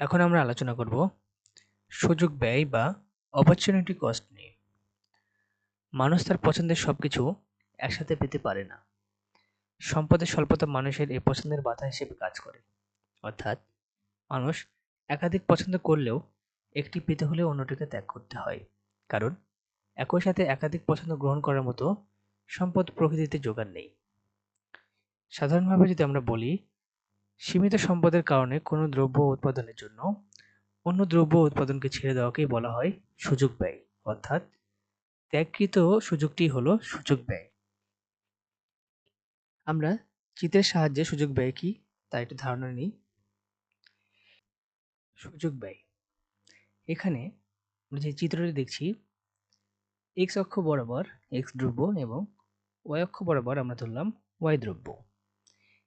এখন আমরা আলোচনা করব সুযোগ ব্যয় বা অপরচুনিটি কস্ট নিয়ে। মানুষ তার পছন্দের সবকিছু একসাথে পেতে পারে না। সম্পদের স্বল্পতা মানুষের এই পছন্দের বাধা হিসেবে কাজ করে। অর্থাৎ মানুষ একাধিক পছন্দ করলেও একটি পেতে হলে অন্যটিকে ত্যাগ করতে হয়। কারণ একই সাথে একাধিক পছন্দ গ্রহণ করার মতো সম্পদ প্রকৃতিতে জোগাড় নেই। সাধারণভাবে যদি আমরা বলি, সীমিত সম্পদের কারণে কোনো দ্রব্য উৎপাদনের জন্য অন্য দ্রব্য উৎপাদনকে ছেড়ে দেওয়াকেই বলা হয় সুযোগ ব্যয়। অর্থাৎ ত্যাগকৃত সুযোগটি হলো সুযোগ ব্যয়। আমরা চিত্রের সাহায্যে সুযোগ ব্যয় কি তা একটু ধারণা নিই। সুযোগ ব্যয়, এখানে আমরা যে চিত্রটি দেখছি, এক্স অক্ষ বরাবর এক্স দ্রব্য এবং ওয়াই অক্ষ বরাবর আমরা ধরলাম ওয়াই দ্রব্য।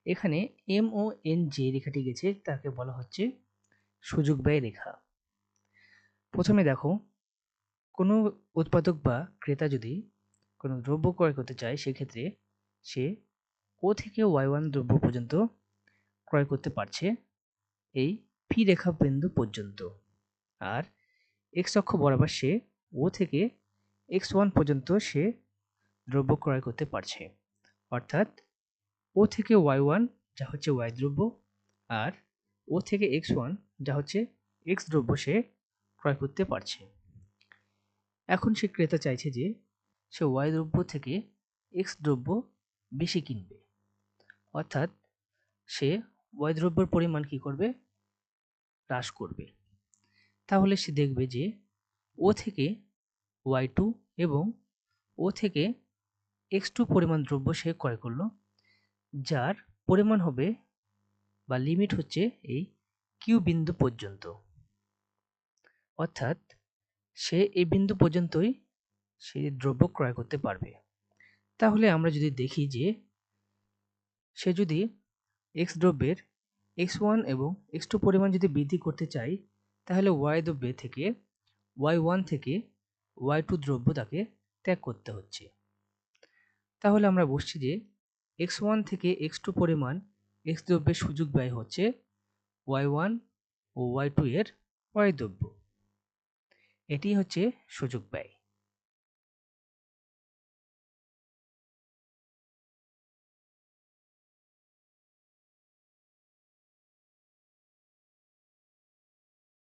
এখানে এম ও এন যে রেখাটি গেছে তাকে বলা হচ্ছে সুযোগ ব্যয় রেখা। প্রথমে দেখো, কোনো উৎপাদক বা ক্রেতা যদি কোনো দ্রব্য ক্রয় করতে চায়, সেক্ষেত্রে সে ও থেকে ওয়াই1 দ্রব্য পর্যন্ত ক্রয় করতে পারছে এই পি রেখা বিন্দু পর্যন্ত। আর এক্স অক্ষ বরাবর সে ও থেকে x1 পর্যন্ত সে দ্রব্য ক্রয় করতে পারছে। অর্থাৎ ও থেকে y1 যা হচ্ছে y দ্রব্য, আর ও থেকে x1 যা হচ্ছে x দ্রব্য সে ক্রয় করতে পারছে। এখন সে ক্রেতা চাইছে যে সে y দ্রব্য থেকে x দ্রব্য বেশি কিনবে। অর্থাৎ সে y দ্রব্যের পরিমাণ কি করবে? হ্রাস করবে। তাহলে সে দেখবে যে ও থেকে y2 এবং ও থেকে x2 পরিমাণ দ্রব্য সে ক্রয় করলো, যার পরিমাণ হবে বা লিমিট হচ্ছে এই কিউ বিন্দু পর্যন্ত। অর্থাৎ সে এই বিন্দু পর্যন্তই সে দ্রব্য ক্রয় করতে পারবে। তাহলে আমরা যদি দেখি যে সে যদি x দ্রব্যের x1 এবং x2 পরিমাণ যদি বৃদ্ধি করতে চাই, তাহলে y দ্রব্যে থেকে y1 থেকে y2 দ্রব্য তাকে ত্যাগ করতে হচ্ছে। তাহলে আমরা বুঝছি যে x1 থেকে x2 পরিমাণ x দ্রব্যের সুযোগ ব্যয় হচ্ছে y1 ও y2 এর y দ্রব্য। এটি হচ্ছে সুযোগ ব্যয়।